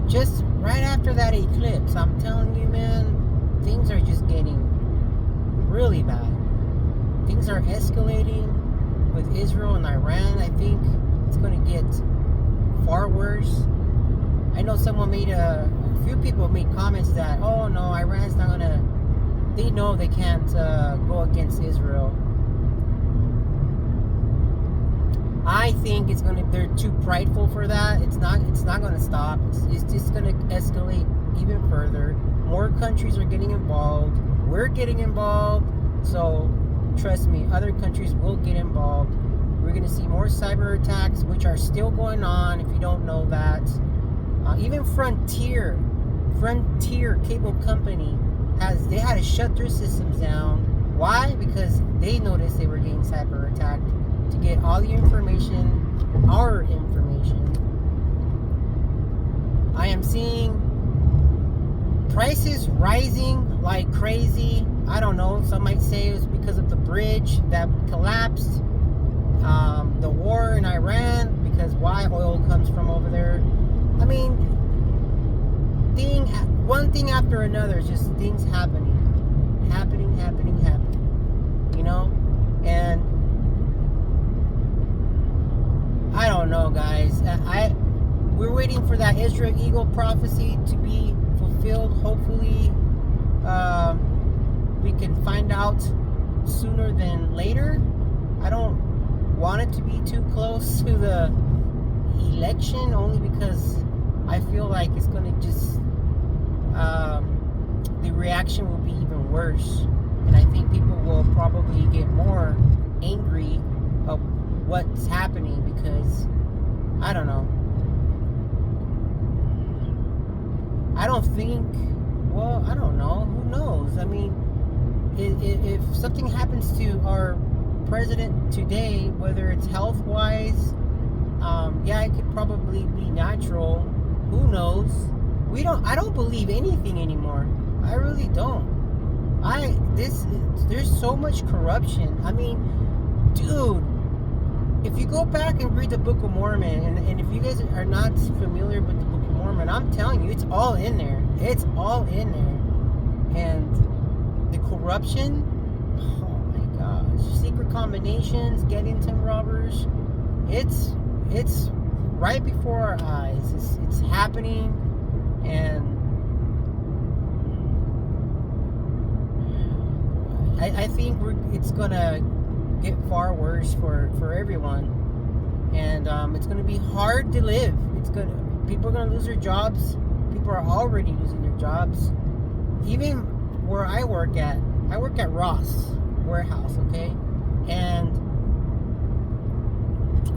just right after that eclipse, I'm telling you, man, things are just getting really bad. Things are escalating with Israel and Iran. I think it's going to get far worse. I know a few people made comments that, oh no, Iran's not going to, they know they can't go against Israel. I think they're too prideful for that. It's not going to stop. It's just going to escalate even further. More countries are getting involved. We're getting involved. So trust me, other countries will get involved. We're going to see more cyber attacks, which are still going on, if you don't know that. Even Frontier Cable Company they had to shut their systems down. Why? Because they noticed they were getting cyber attacked, to get all the information, our information. I am seeing prices rising like crazy. I don't know, some might say it was because of the bridge that collapsed, the war in Iran, because why oil comes from over there. I mean, one thing after another, just things happening, you know. And I don't know, guys. We're waiting for that Israel Eagle prophecy to be fulfilled. Hopefully, we can find out sooner than later. I don't want it to be too close to the election, only because I feel like it's going to just the reaction will be even worse, and I think people will probably get more angry of what's happening, because I don't know. I don't know. Who knows? I mean, if something happens to our president today, whether it's health-wise, yeah, it could probably be natural. Who knows? I don't believe anything anymore. I really don't. There's so much corruption. I mean, dude, if you go back and read the Book of Mormon, and if you guys are not familiar with the Book of Mormon, I'm telling you, it's all in there. It's all in there. And the corruption, oh my gosh, secret combinations, Geddington robbers, it's right before our eyes. It's happening, and I think it's gonna get far worse for everyone, and it's gonna be hard to live. People are gonna lose their jobs. People are already losing their jobs. Even where I work at Ross Warehouse, okay, and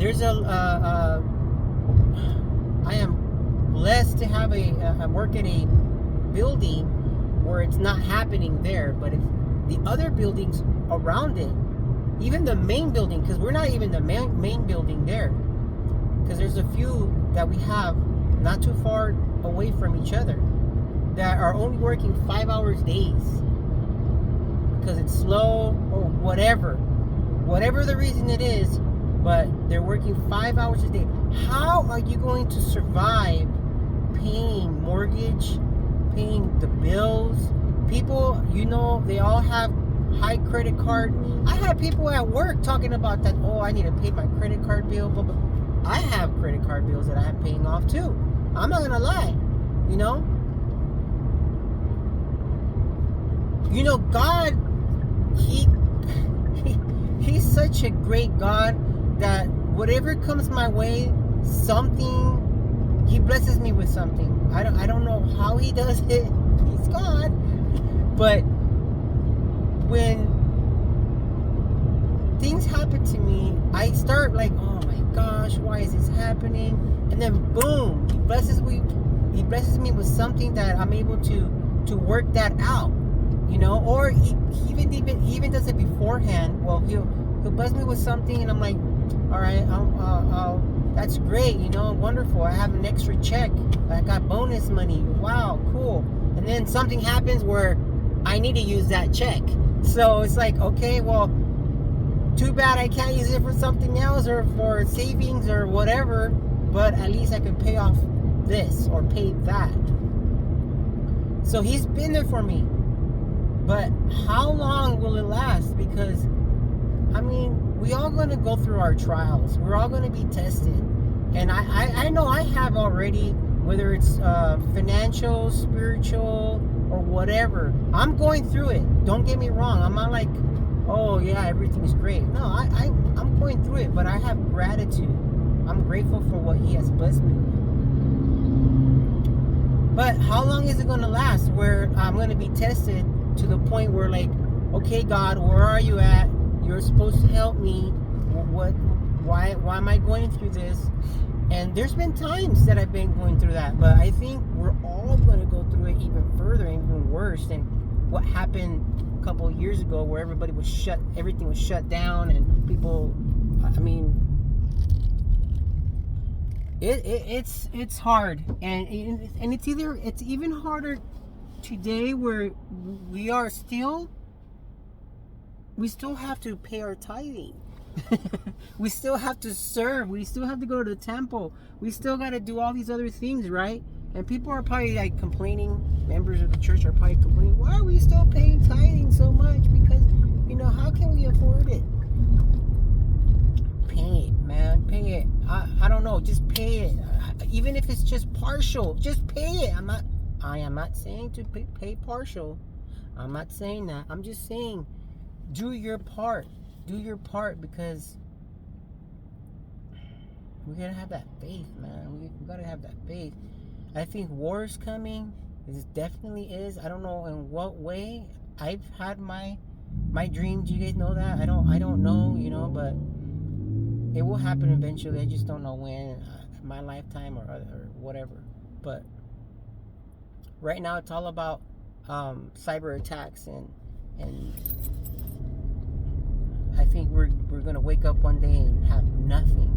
there's I am blessed to have I work in a building where it's not happening there, but if the other buildings around it, even the main building, because we're not even the main building there, because there's a few that we have not too far away from each other that are only working 5 hours days because it's slow or whatever the reason it is, but they're working 5 hours a day. How are you going to survive paying mortgage, paying the bills? People, they all have high credit card. I had people at work talking about that. Oh, I need to pay my credit card bill. Blah, blah. I have credit card bills that I'm paying off too. I'm not gonna lie. God, he's such a great God that whatever comes my way, he blesses me with something. I don't know how he does it. He's God. But when things happen to me, I start like, oh my gosh, why is this happening? And then boom, he blesses me with something that I'm able to work that out, or he even does it beforehand. Well, he'll bless me with something, and I'm like, all right, I'll that's great, wonderful. I have an extra check. I got bonus money. Wow, cool. And then something happens where I need to use that check. So it's like, okay, well, too bad I can't use it for something else or for savings or whatever, but at least I can pay off this or pay that. So he's been there for me. But how long will it last? Because, I mean, we all going to go through our trials. We're all going to be tested. And I know I have already, whether it's financial, spiritual, or whatever. I'm going through it. Don't get me wrong. I'm not like, oh yeah, everything's great. No, I'm going through it, but I have gratitude. I'm grateful for what he has blessed me with. But how long is it going to last where I'm going to be tested to the point where, like, okay, God, where are you at? You're supposed to help me. Why am I going through this? And there's been times that I've been going through that, but I think we're all going to go through it even further and even worse than what happened a couple of years ago, where everything was shut down, and people, I mean, it's hard, and it's even harder today, where we still have to pay our tithing. We still have to serve. We still have to go to the temple. We still got to do all these other things, right? And people are probably like complaining. Members of the church are probably complaining, why are we still paying tithing so much? Because, you know, how can we afford it? Pay it, man. Pay it. I don't know. Just pay it. Even if it's just partial, just pay it. I am not saying to pay partial. I'm not saying that. I'm just saying, do your part. Do your part, because we gotta have that faith, man. We gotta have that faith. I think war is coming. It definitely is. I don't know in what way. I've had my dreams. You guys know that. I don't know, you know, but it will happen eventually. I just don't know when. My lifetime or whatever. But right now, it's all about cyber attacks, and I think we're gonna wake up one day and have nothing,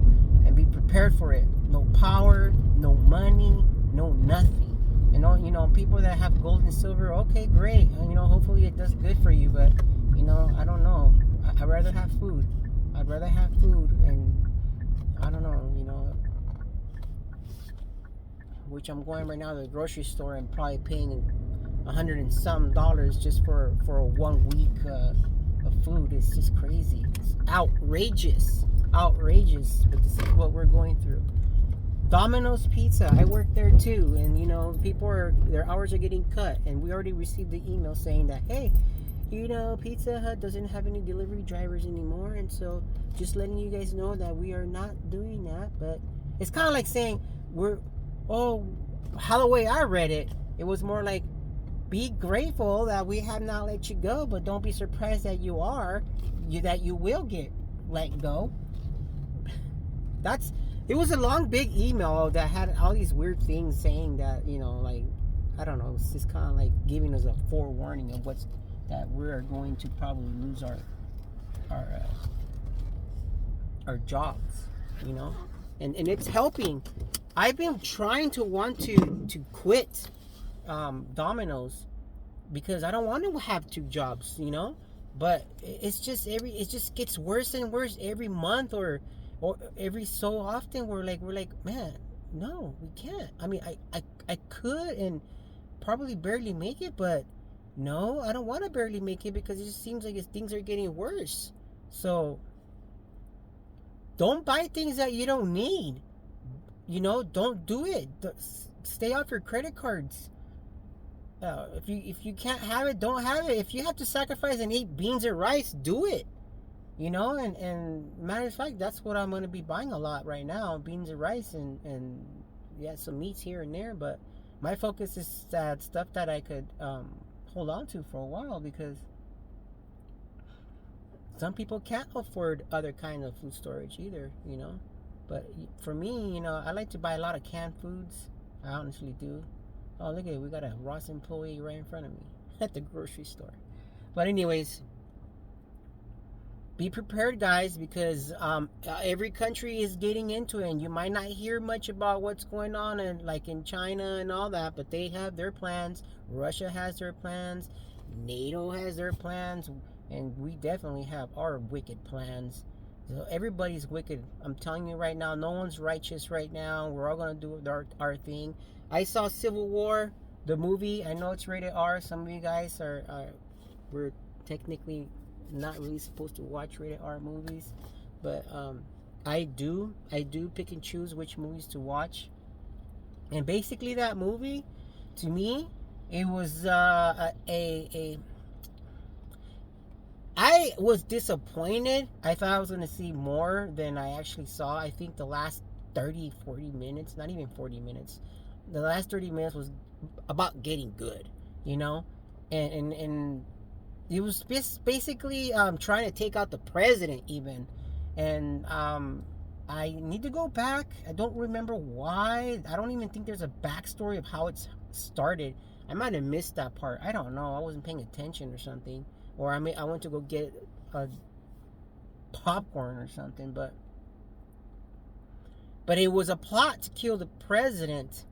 and be prepared for it. No power, no money, no nothing. You know, people that have gold and silver, okay, great. You know, hopefully it does good for you, but you know, I don't know. I'd rather have food. I'd rather have food, and I don't know. You know, which I'm going right now to the grocery store and probably paying $100 and some just for a 1 week of food. Is just crazy. It's outrageous, but this is what we're going through. Domino's Pizza, I work there too, and you know, their hours are getting cut, and we already received the email saying that, hey, you know, Pizza Hut doesn't have any delivery drivers anymore, and so just letting you guys know that we are not doing that. But it's kind of like saying how the way I read it, it was more like, be grateful that we have not let you go, but don't be surprised that you will get let go. It was a long, big email that had all these weird things saying that, you know, like, I don't know, it's just kind of like giving us a forewarning of that we're going to probably lose our jobs, you know, and it's helping. I've been trying to want to quit Domino's, because I don't want to have 2 jobs, you know, but it just gets worse and worse every month, or every so often. We're like, man, no, we can't. I mean, I could and probably barely make it, but no, I don't want to barely make it, because it just seems like things are getting worse. So don't buy things that you don't need. You know, don't do it. Stay off your credit cards. If you can't have it, don't have it. If you have to sacrifice and eat beans or rice, do it. You know, and matter of fact, that's what I'm going to be buying a lot right now, beans and rice, and yeah, some meats here and there. But my focus is that stuff that I could hold on to for a while, because some people can't afford other kinds of food storage either, you know. But for me, you know, I like to buy a lot of canned foods. I honestly do. Oh, look at it. We got a Ross employee right in front of me at the grocery store. But anyways, be prepared, guys, because every country is getting into it, and you might not hear much about what's going on in China and all that, but they have their plans. Russia has their plans. NATO has their plans, and we definitely have our wicked plans. So everybody's wicked. I'm telling you right now, no one's righteous right now. We're all gonna do our thing. I saw Civil War, the movie. I know it's rated R. Some of you guys we're technically not really supposed to watch rated R movies, but I do pick and choose which movies to watch. And basically, that movie, to me, it was a I was disappointed. I thought I was going to see more than I actually saw. I think the last 30, 40 minutes, not even 40 minutes, the last 30 minutes was about getting good, you know? And it was basically trying to take out the president, even. And I need to go back. I don't remember why. I don't even think there's a backstory of how it's started. I might have missed that part. I don't know. I wasn't paying attention or something, or I went to go get a popcorn or something. But it was a plot to kill the president,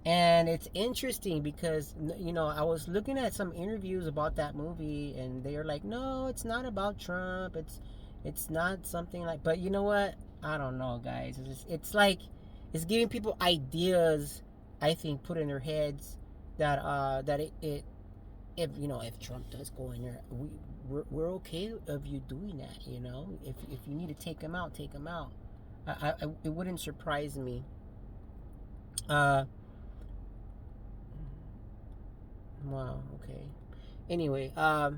and it's interesting because I was looking at some interviews about that movie, and they are like, no, it's not about Trump. It's not something like. But you know what? I don't know, guys. It's like it's giving people ideas. I think put in their heads that it if Trump does go in there, we're okay of you doing that. If you need to take him out, take him out. It wouldn't surprise me. Wow. Okay. Anyway, but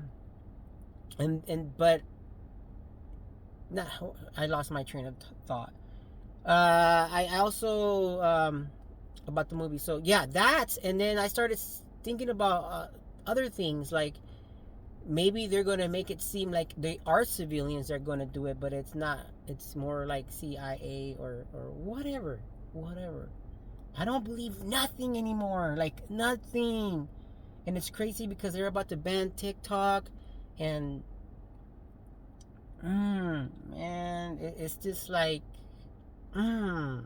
nah, I lost my train of thought. I also about the movie. So yeah, and then I started thinking about other things, like maybe they're gonna make it seem like they are civilians that are gonna do it, but it's not. It's more like CIA or whatever. I don't believe nothing anymore. Like nothing. And it's crazy because they're about to ban TikTok, and man, it's just like, I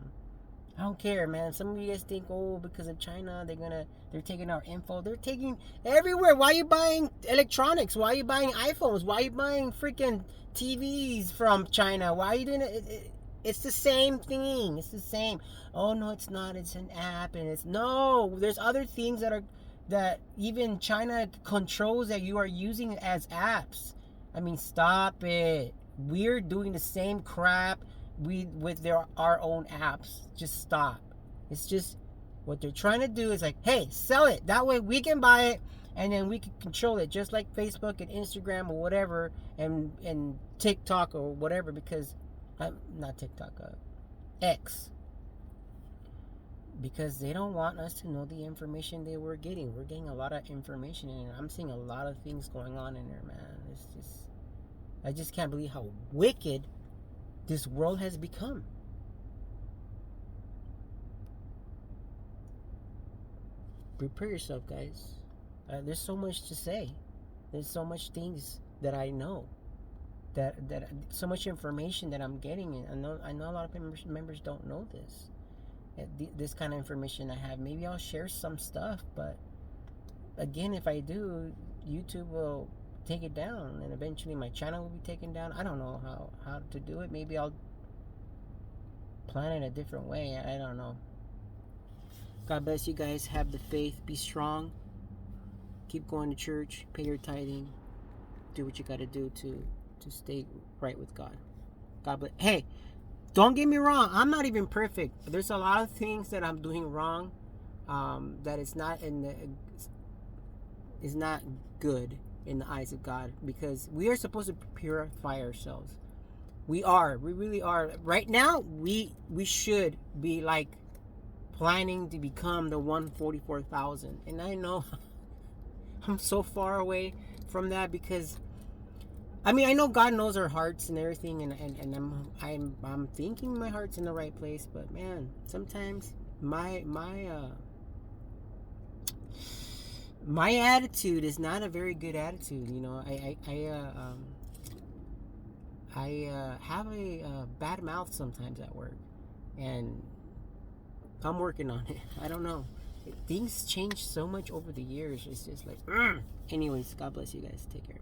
don't care, man. Some of you guys think, oh, because of China, they're taking our info. They're taking everywhere. Why are you buying electronics? Why are you buying iPhones? Why are you buying freaking TVs from China? Why are you doing it? It's the same thing. It's the same. Oh no, it's not. It's an app, and there's other things that even China controls that you are using as apps. I mean, stop it. We're doing the same crap with our own apps. Just stop. It's just what they're trying to do is like, hey, sell it. That way we can buy it, and then we can control it, just like Facebook and Instagram or whatever, and TikTok or whatever. Because not TikTok, X. Because they don't want us to know the information they were getting. We're getting a lot of information in there. I'm seeing a lot of things going on in there, man. I just can't believe how wicked this world has become. Prepare yourself, guys. There's so much to say. There's so much things that I know. That so much information that I'm getting. And I know a lot of members don't know this. This kind of information I have. Maybe I'll share some stuff, but again, if I do, YouTube will take it down, and eventually my channel will be taken down. I don't know how to do it. Maybe I'll plan it a different way. I don't know. God bless you guys. Have the faith. Be strong. Keep going to church. Pay your tithing. Do what you got to do to stay right with God. God bless. Hey, don't get me wrong. I'm not even perfect. There's a lot of things that I'm doing wrong. That is not good in the eyes of God, because we are supposed to purify ourselves. We really are. Right now, we should be like planning to become the 144,000. And I know I'm so far away from that, because I mean, I know God knows our hearts and everything, and I'm thinking my heart's in the right place, but man, sometimes my attitude is not a very good attitude. I have a bad mouth sometimes at work, and I'm working on it. I don't know. Things change so much over the years. It's just like, anyways, God bless you guys. Take care.